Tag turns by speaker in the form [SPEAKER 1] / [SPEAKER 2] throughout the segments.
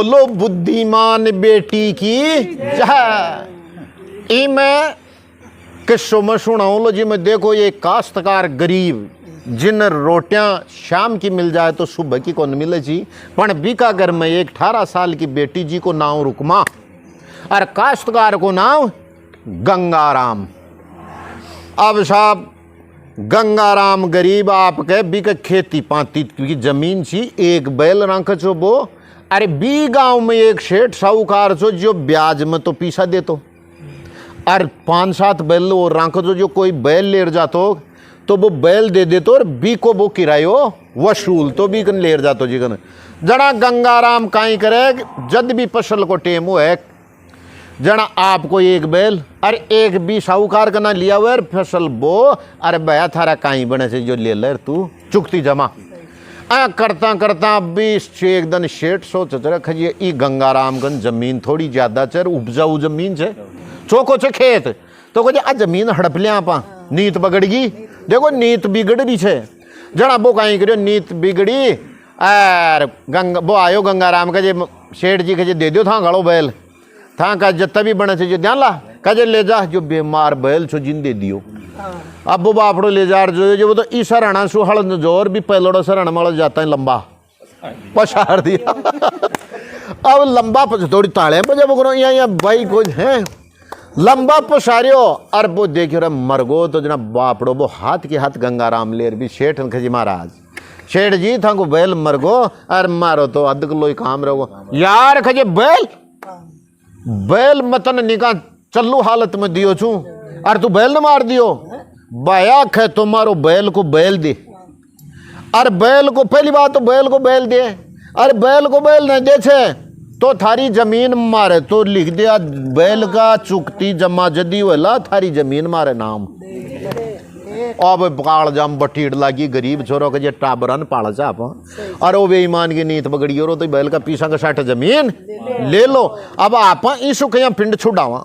[SPEAKER 1] बोलो बुद्धिमान बेटी की जय। ई मैं किस्सों में सुनाऊं लो जी। मैं देखो ये काश्तकार गरीब जिन रोटियां शाम की मिल जाए तो सुबह की कौन मिले जी। पण बीकागर में एक 18 साल की बेटी जी को नाम रुकमा और काश्तकार को नाम गंगाराम। अब साहब गंगाराम गरीब आपके बीक खेती पाती की जमीन सी एक बैल रंख चो बो। अरे बी गांव में एक सेठ साहूकार चो जो ब्याज में तो पीसा दे तो और 5-7 बैल वो रंख जो कोई बैल ले जातो तो वो बैल दे देतो और बी को वो किरायो वसूल तो बी कन ले जातो जी कन। जना गंगाराम काई करे जद भी फसल को टेम हो है जना आपको एक बैल और एक भी साहूकार का ना लिया हुआ फसल बो। अरे भैया थारा काई बने से जो ले ले तू चुकती जमा करता करता 20 एक दिन सेठ सोच रखिए ई गंगाराम गन जमीन थोड़ी ज्यादा चर उपजाऊ जमीन छे चोको छे खेत तो कहे आ जमीन हड़प लिया आपा नीत बगड़गी। देखो नीत बिगड़ी छे जना वो कहीं करो नीत बिगड़ी और वो आयो गंगाराम का जे सेठ जी कहे दे दो था गड़ो बैल था का जत्ता भी बने से जो ध्यान ला कहे ले जा जो बीमार बैल छो जिन दे दियो। अब वो बापड़ो ले जा जो वो तो ई सराणा सु हल जोर भी पहलोड़ो सराणा मल जाता है लंबा पछाड़ दिया। अब लंबा थोड़ी ताले बजे वो करो यहाँ भाई कुछ है लंबा पसारियो और वो देखियो रे मरगो तो जना बापड़ो वो हाथ के हाथ गंगाराम ले भी सेठ खजी महाराज सेठ जी था को बैल मरगो और मारो तो अध किलो ही काम रहो यार खजे बैल बैल मतन निका चल्लू हालत में दियो छू और तू बैल न मार दियो बाया खे तुम्हारो बैल को बैल दे और बैल को पहली बात तो बैल को बैल दे और बैल को बैल नहीं दे छे तो थारी जमीन मारे तो लिख दिया बैल का चुकती जमा जदी वाला थारी जमीन मारे नाम। अब काल जाम बटीड़ लागी गरीब छोरो के जे टाबरन पाल चाप और वो बेईमान की नीत बगड़ी और तो बैल का पीसा का 60 जमीन ले लो। अब आप इस पिंड छुड़ावा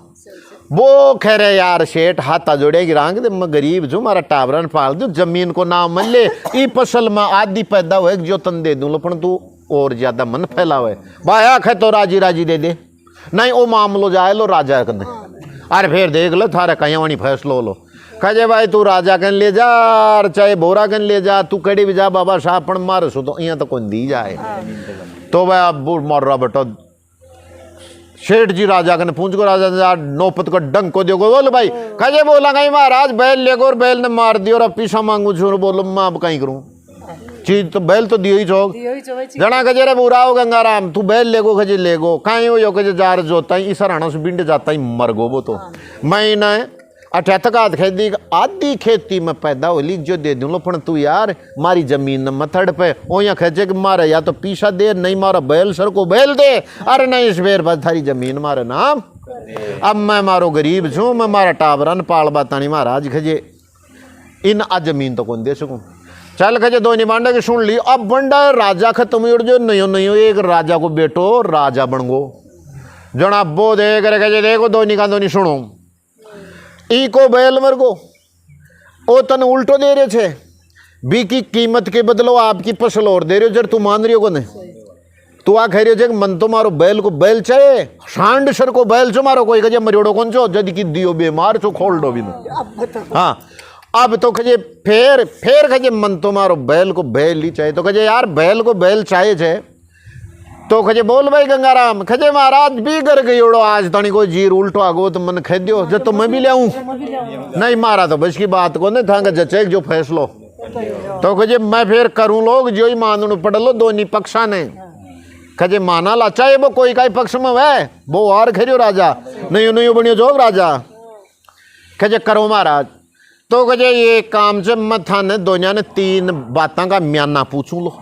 [SPEAKER 1] वो कह रहे यार सेठ हाथा जोड़ेगी रांग दे मैं गरीब जो मारा टाबरन पाल दू जमीन को नाम मन ले ई फसल में आदि पैदा हुए जो तन दे दूं पण तू और ज्यादा मन फैला हुआ भाया खे तो राजी राजी दे दे नहीं वो मामलो जाए लो राजा कने अरे फिर देख लो थारे कहीं फैसलो लो कहे भाई तू राजा कन ले जा चाहे बोरा कन ले जा तू कड़ी भी जा बाबा साहब पण मार सो तो यहाँ तो कौन दी जाए। तो भाई अब बूढ़ मार रहा बेटा सेठ जी राजा कन पूछ को राजा नौपत को डंग को दियो बोल भाई कहे बोला कहीं महाराज बैल ले और बैल ने मार दियो और पीछा मांगू छू बोलो मैं अब कहीं करूँ चीज तो बैल तो दियो ही चौक जना कजे रे बुरा हो गंगाराम तू बैल लेगो खजे लेगो कहीं हो यो कजे जार जोता ही इस राणा से बिंड जाता ही मर गो वो तो मैं ना 88 खेती आधी खेती में पैदा होली जो दे दूँ पण तू यार मारी जमीन मथड़ पे ओ यहाँ खेचे कि मारे या तो पीछा दे नहीं मारा बैल सर को बैल दे अरे नहीं इस बेर बस थारी जमीन मारे नाम। अब मैं मारो गरीब छू मैं मारा टाबरन पाल बातानी महाराज खजे इन आ जमीन तो कौन दे सकूँ चल खजे दो निबांडा की सुन ली। अब बंडा राजा खत्म जो नहीं नहीं एक राजा को बेटो राजा बन गो जना वो देख रहे खजे देखो दो निका दो नहीं सुनो ई को बैल मर गो ओ तन उल्टो दे रहे छे बी की कीमत के बदलो आपकी फसल और दे रहे हो जर तू मान रही हो को नहीं तू आ कह रही हो मन तो मारो बैल को बैल चाहे सांड सर को बैल चो मारो कोई कहे मरियोड़ो कौन चो जद की दियो बेमार चो खोल दो भी हाँ अब तो कहे फेर कहे मन तो मारो बैल को बैल ही चाहिए तो कहे यार बैल को बैल चाहिए छे तो खजे बोल भाई गंगाराम खजे महाराज भी कर गई उड़ो आज तनी कोई जीर उल्टो आगो तो मन खे दियो जब तो मैं भी ले आऊं नहीं मारा तो बस की बात को नहीं था जचेक जो फैसलो तो खजे मैं फिर करूं लोग जो ही मानू पड़ लो दोनों पक्षा ने खजे माना ला चाहे वो कोई का पक्ष में वह वो और खेरियो राजा नहीं नहीं बनियो जोग राजा खजे करो महाराज तो खजे ये काम से मैं थाने दोनिया ने 3 बातों का म्याना पूछूं लो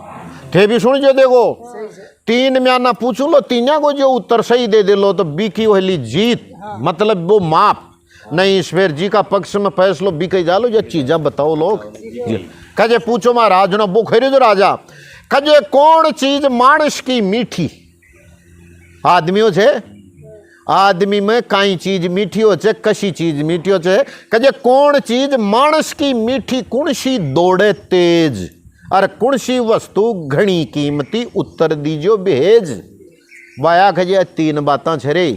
[SPEAKER 1] थे भी सुन जो देखो 3 म्याना पूछू लो 3 को जो उत्तर सही दे लो तो बी की वही जीत मतलब वो माप नहीं ईश्वर जी का पक्ष में फैसलो बी कही जालो जो चीजा बताओ लोग कहे पूछो महाराज ना वो खेरे जो राजा कहे कौन चीज मानस की मीठी आदमियों छे आदमी में कई चीज मीठी हो चे कशी चीज मीठी हो चे कहे कौन चीज मानस की मीठी कुणसी दौड़े तेज और कुणसी वस्तु घनी कीमती उत्तर दीजो भेज वाया खजे 3 बातें छे रे।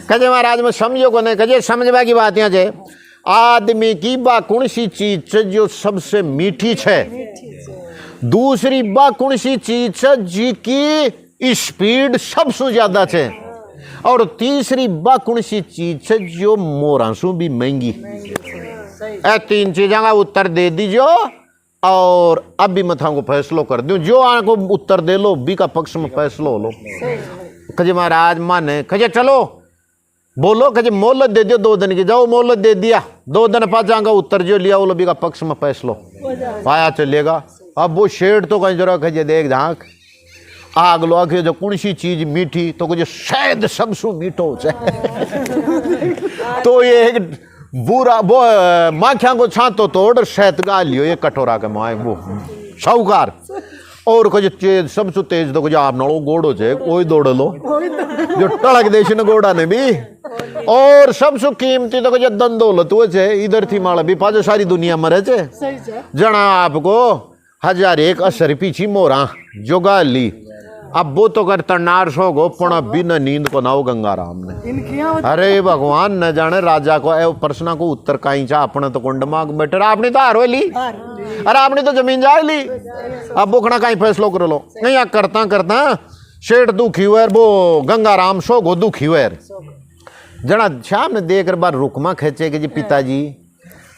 [SPEAKER 1] कहे महाराज में समझो को नहीं, कहे समझवा की बात यहाँ छे। आदमी की बा कौन सी चीज छे जो सबसे मीठी छे, दूसरी बा कौन सी चीज छे जी की स्पीड सबसे ज्यादा छे, और तीसरी बा कौन सी चीज छे जो मोरासू भी महंगी। ए 3 चीजों का उत्तर दे दीजिए और अब भी मथा को फैसलो कर दूं। जो आपको उत्तर दे लो बी का पक्ष में फैसलो लो। कहे महाराज माने, कहे चलो बोलो, कहे मोहलत दे दियो 2 दिन की। जाओ मोहलत दे दिया, 2 दिन पाँचांगा उत्तर जो लिया वो बी का पक्ष में फैसलो आया चलेगा। अब वो शेर तो कहीं जरा कहे देख झाँक आग लो आगे जो कौन सी चीज मीठी, तो कहे शायद सबसे मीठो है। तो ये एक बुरा वो माखिया को छातो तोड़ शहद गा लियो ये कटोरा के माए वो साहूकार। और कहे सबसे तेज तो कहे आप नड़ो गोड़ो छे कोई दौड़ लो जो टड़क देश ने गोड़ा ने भी। और सबसे कीमती तो कहे धन दौलत वो छे, इधर थी माला भी पाजो सारी दुनिया मरे छे। जना आपको 1001 असर पीछी मोरा जो गा ली। अब वो तो कर तरनार सो गो पण बिना नींद को नाव गंगाराम ने। अरे भगवान न जाने राजा को ए प्रश्न को उत्तर कहीं चा अपने तो कुंड मांग बैठे। आपने तो हारो ली, अरे आपने तो जमीन जा ली, अब बोखना कहीं फैसलो कर लो। नहीं करता करता शेठ दुखी हुए, वो गंगाराम सो गो दुखी हुए। जना शाम ने देख बार रुकमा खेचे कि जी पिताजी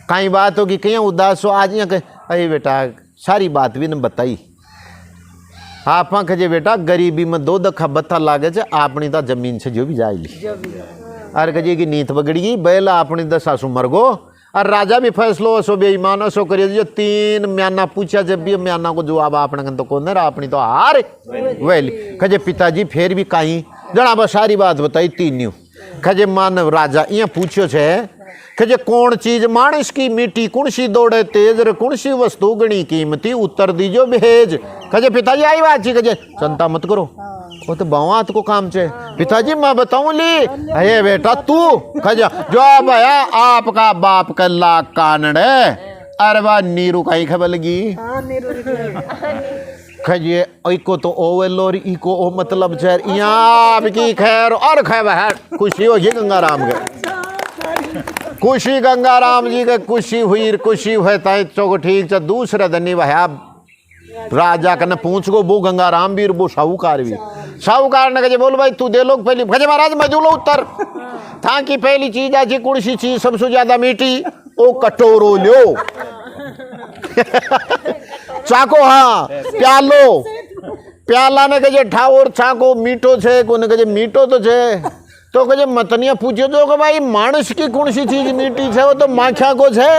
[SPEAKER 1] कहीं बात होगी कहीं उदास हो आज यहाँ। अरे बेटा सारी बात भी ने बताई। आप कहे बेटा गरीबी में 2 दखा बत्ता लागे छे, आपनी तो जमीन से जो भी जाए ली। अरे कहे की नीत बगड़ी बैला अपनी दशा सु मर गो। और राजा भी फैसलो सो बेईमान सो करिए जो 3 म्याना पूछा जब भी म्याना को जवाब आपने तो कौन है अपनी तो हार वेली। कहे पिताजी फिर भी कहीं जना बस सारी बात बताई 3। कहे मानव राजा यहाँ पूछो छे कहे कौन चीज मानस की मीठी, कौन सी दौड़े तेज, रे कौन सी वस्तु गणी कीमती, उत्तर दीजो भेज। कहे पिताजी आई बात छी, कहे चिंता मत करो वो तो बात को काम छे। पिताजी मैं बताऊं ली, अरे बेटा तू कहे जो भैया आपका बाप का लाख कानड़े। अरे वाह नीरू कहीं खबर लगी खजे इको तो ओवेल और इको ओ मतलब छे यहाँ आपकी खैर और खैर खुशी होगी गंगाराम के। खुशी गंगाराम जी के खुशी हुई, खुशी हुए ताई चौक ठीक। दूसरे दिन भैया राजा कने पूछ गो वो गंगाराम भी वो साहूकार भी। साहूकार ने कहे बोल भाई तू दे लो पहली। कहे महाराज मैं दूलो उत्तर था कि पहली चीज आज कौन सी चीज सबसे ज्यादा मीठी, ओ कटोरो लो चाको हाँ प्यालो प्याला ने कहे ठाओर चाको मीठो छे, कोने कहे मीठो तो छे। तो कहे मतनिया पूछो तो कि भाई मानस की कौन सी चीज मीठी है, वो तो माखिया को छे।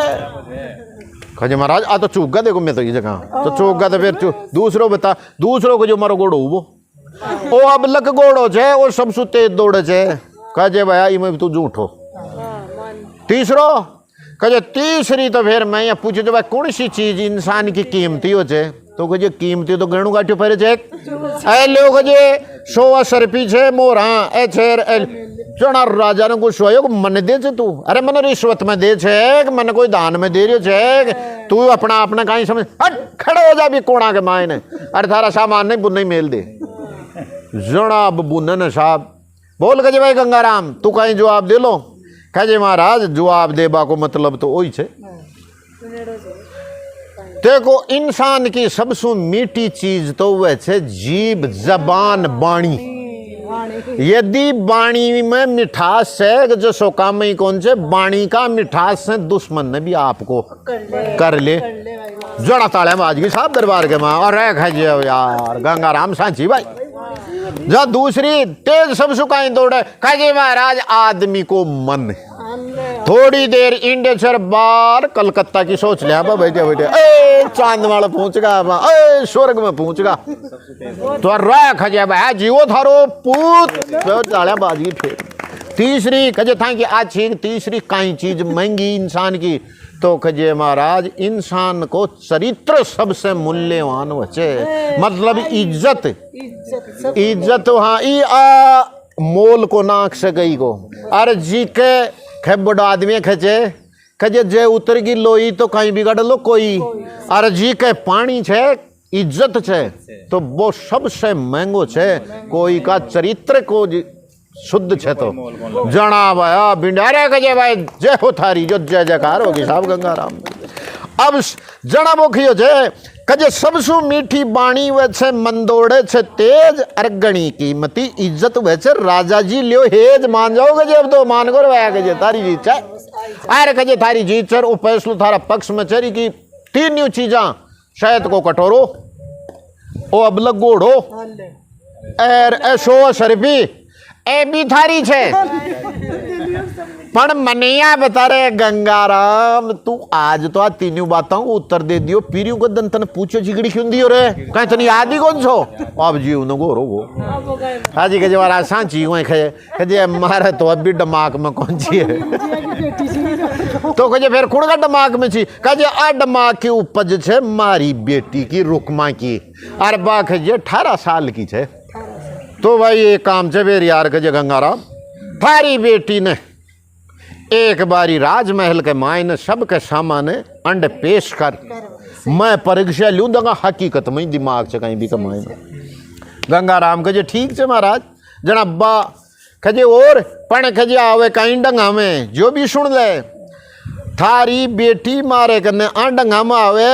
[SPEAKER 1] कहे महाराज आ तो चूक देखो मैं तो ये जगह तो चूक तो फिर दूसरो बता। दूसरो को जो मारो गोड़ो वो ओ अब लक गोड़ो छे वो सबसे तेज दौड़े छे। कहे भैया इमे तू झूठो। तीसरो कहे तीसरी तो फिर मैं यहाँ पूछो जो भाई कौन सी चीज इंसान की कीमती हो छे। तो कहे कीमती तो गणु गाठियो पहले छे। ए लोग जे 100 असर पीछे मोरा ए छेर चना राजा ने कुछ सोयो मन दे छे तू। अरे मन रिश्वत में दे छे, मन कोई दान में दे रही छे, तू अपना अपना कहीं समझ हट खड़े हो जा भी कोणा के मायने। अरे थारा सामान नहीं बुन नहीं मेल दे जनाब बुनन साहब बोल कहे भाई गंगाराम तू कहीं जवाब दे लो। कहे महाराज जवाब देबा को मतलब तो वही छे। देखो इंसान की सबसे मीठी चीज तो वह छे जीभ जबान बाणी। यदि बाणी में मिठास है जो सोका में कौन से बाणी का मिठास से दुश्मन ने भी आपको कर ले। जोड़ा ताले में आज की साहब दरबार के माँ और यार गंगाराम सांची भाई। जो दूसरी तेज सब सुखाई दौड़े कहे महाराज आदमी को मन थोड़ी देर इंडिया सर बार कलकत्ता की सोच लिया बैठे बैठे ए चांद वाला पहुंच गया ए स्वर्ग में पहुंच गया तो रा खजे भाई जीवो थारो पूत बाजी फिर। तीसरी खजे था कि आज तीसरी कई चीज महंगी इंसान की तो खजे महाराज इंसान को चरित्र सबसे मूल्यवान बचे मतलब इज्जत इज्जत हाँ मोल को नाक से गई को। अरे जी के खे बड़ा आदमी खचे खजे जे उतर की लोई तो कहीं बिगड़ लो कोई। अरे जी के पानी छे इज्जत छे तो वो सबसे महंगो छे। कोई का चरित्र को शुद्ध छे तो जना भाया बिंडारे कजे भाई जय हो थारी जो जय जयकार होगी साहब गंगाराम। अब जना बोखियो छे कजे सबसु मीठी बाणी वे छे मंदोड़े छे तेज अरगणी कीमती इज्जत वे छे राजा जी लियो हेज मान जाओगे जब तो मान कर वाया कजे तारी जीत छे अरे कजे थारी जीत छे ओ फैसलो थारा पक्ष में चरी की तीन न्यू चीजा शायद को कटोरो ओ अबलग गोड़ो एर ऐसो सरबी ए भी थारी छे पण मनिया बता रे गंगाराम तू आज तो आ तीनों बातों को उत्तर दे दियो पीरियों को दंतन पूछो जिगड़ी क्यों दियो रे कहीं तनी याद ही कौन छो अब जीव न गोरो वो हाजी के जवारा सांची हुए खे जे मारे तो अभी दिमाग में कौन सी है तो कहे फिर खुद का दिमाग में छी कहे आ दिमाग की उपज छे मारी बेटी की रुकमा की अरे बा कहे 18 साल की छे तो भाई ये काम छे फिर यार कहे गंगाराम थारी बेटी ने एक बारी राजमहल के मायने सबके सामने अंड पेश कर मैं परीक्षा लूं दूंगा हकीकत में दिमाग से कहीं भी कमाए गंगाराम कहे ठीक है महाराज जना बा कहे और पण कहे आवे कहीं डंगा में जो भी सुन ले थारी बेटी मारे कने डंगा में आवे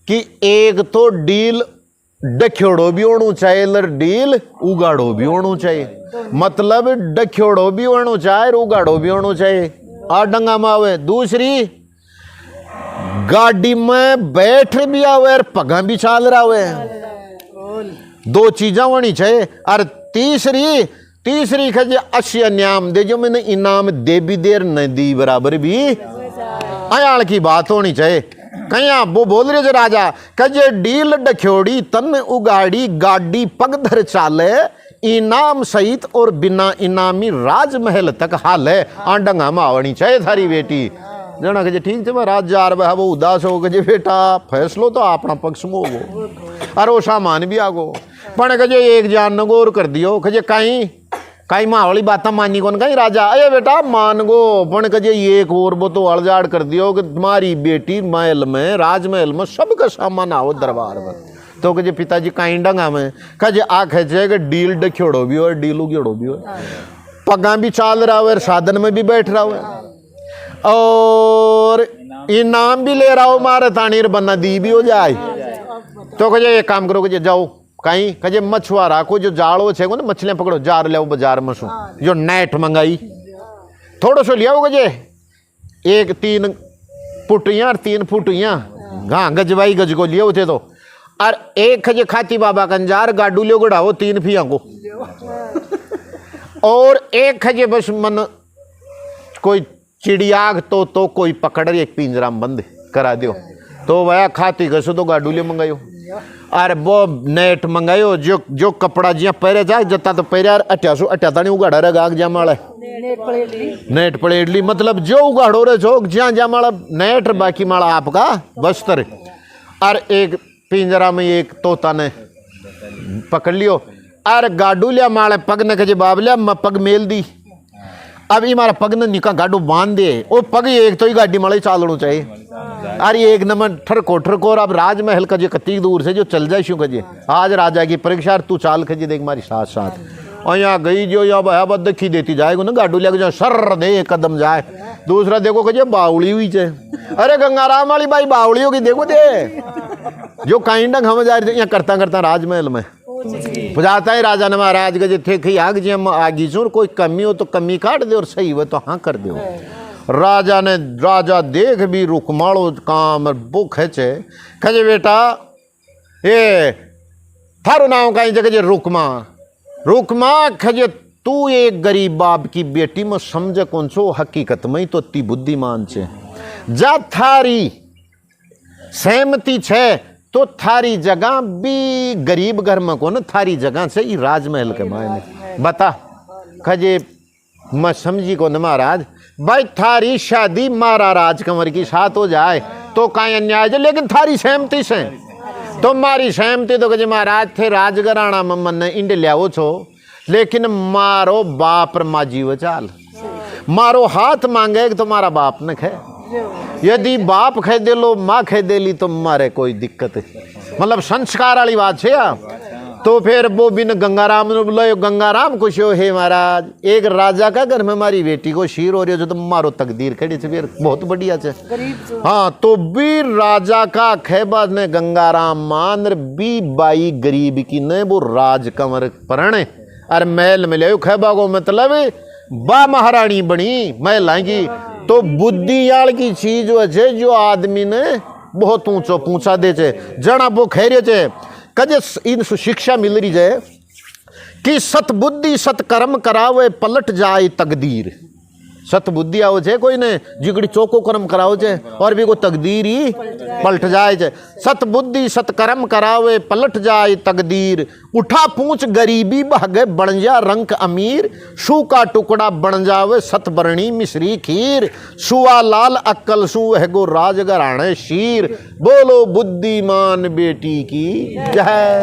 [SPEAKER 1] कि एक तो डील डख्योड़ो भी होना चाहिए डील उगाड़ो भी होना चाहिए मतलब डख्योड़ो भी होना चाहिए उगाड़ो भी होना चाहिए आ डंगा में आवे दूसरी गाड़ी में बैठ भी आवे और पगा भी चाल रहा हुए दो चीजा होनी चाहिए और तीसरी खजे अच्छी इनाम दे जो मैंने इनाम दे भी देर न दी बराबर भी अयाल की बात होनी चाहिए कहीं वो बोल रहे राजा कजे डील डख्योड़ी तन उगाड़ी गाड़ी पगधर चाले इनाम सहित और बिना इनामी राजमहल तक हाल है आंडंगा में आवनी चाहिए थारी बेटी जना कहे ठीक है राज जार बहा वो उदास हो कहे बेटा फैसलो तो अपना पक्ष में होगो अरे वो सामान भी आगो पण कहे एक जान नगोर कर दियो कहे कहीं माँ वाली बात मानी कौन कहीं राजा अरे बेटा मान गो पण कहे एक और वो तो अड़जाड़ कर दियो कि तुम्हारी बेटी महल में राजमहल में सबका सामान आओ दरबार में तो कहे पिताजी कहीं डंगा में कहे आ खेचे कि डील डख्योड़ो भी हो डील उगेड़ो भी हो पगा भी चाल रहा हो साधन में भी बैठ रहा हो और इनाम भी ले रहा हो मारे तानीर बन्ना दी भी हो जाए तो कहे एक काम करो कहे जाओ कहीं कहे मछुआरा को जो जाड़ो छे को ना मछलियां पकड़ो जार ले बाजार में सो जो नेट मंगाई थोड़ो सो लिया कहे एक 3 फुटियां और 3 फुटियां हाँ गजबाई गज को लिया थे तो और एक खजे खाती बाबा कंजार गाडू लियो गड़ाओ 3 फिया को और एक खजे बस मन कोई चिड़ियाग तो कोई पकड़ एक पिंजरा में बंद करा दियो तो वह खाती कसो तो गाडू लियो मंगायो अरे वो नेट मंगायो जो कपड़ा जिया पहरे जाए जता तो पहरे यार अट्या नहीं उगाड़ा रे गाग जा माला नेट पलेट ली मतलब जो उगाड़ो रे जोक ज्या जा माला नेट बाकी माला आपका बस्तर और एक पिंजरा में एक तोता ने पकड़ लियो अरे गाडू लिया माले पग ने कहे बाब लिया मैं पग मेल दी अब ये मारा पग ने निका गाडू बांध दे वो पग एक तो ही गाड़ी माले चालना चाहिए अरे एक नंबर ठरको और अब राजमहल का जो कती दूर से जो चल जाए शू कजे आज राजा की परीक्षा तू चाल खजे देख मारी साथ साथ और यहाँ गई जो यहाँ बहा देखी देती जाएगा ना गाडू लेके जाओ सर दे एक कदम जाए दूसरा देखो कजे बावली हुई चे अरे गंगाराम वाली बाई बावली होगी देखो दे जो काइंडा हम जा रहे यहाँ करता राजमहल में बुझाता है राजा ने महाराज के थे खी आग जी हम आगी चूर कोई कमी हो तो कमी काट दे और सही हो तो हाँ कर दो राजा देख भी रुकमाड़ो काम वो खेचे खजे बेटा ये थारो नाम कहीं जगह रुकमा खजे तू एक गरीब बाप की बेटी में समझे कौन सो हकीकत में तो ती बुद्धिमान छे जा थारी सहमति छे तो थारी जगह भी गरीब घर में को ना थारी जगह से ही राजमहल के मायने बता खजे मैं समझी को न महाराज भाई थारी शादी मारा राजकंवर की साथ हो जाए तो कहीं अन्याय है लेकिन थारी सहमति से तो मारी सहमति तो कहे महाराज थे राजघराना में मन इंड लियाओ छो लेकिन मारो बाप मा जीव चाल मारो हाथ मांगे तो मारा बाप न खे यदि बाप खे दे लो माँ खे दे ली तो मारे कोई दिक्कत है मतलब संस्कार वाली बात है या। तो फिर वो बिन गंगाराम ने बोला गंगाराम कुछ हो है महाराज, एक राजा का घर में हमारी बेटी को शीर हो रही है जो तो मारो तकदीर खड़ी थी फिर बहुत बढ़िया छे। हाँ तो वीर राजा का खेबाज ने गंगाराम मान बी बाई गरीब की ने वो राज कंवर परण और महल में ले खेबा को मतलब बा महारानी बनी महल आएगी। तो बुद्धियाल की चीज है जो आदमी ने बहुत ऊंचो पूछा दे चे जना वो खैरियो चे कजे इन शिक्षा मिल रही है कि सतबुद्धि सत्कर्म करावे पलट जाए तकदीर। सतबुद्धि आओ छे कोई ने जिगड़ी चौको कर्म कराओ छे और भी को तकदीर ही पलट जाए छे। सतबुद्धि सत्कर्म करावे पलट जाए तकदीर, उठा पूछ गरीबी भागे बन जा रंक अमीर, शू का टुकड़ा बन जावे सतबरणी मिश्री खीर, सुआ लाल अक्कल सू है गो राजघराणे शीर, बोलो बुद्धिमान बेटी की जय।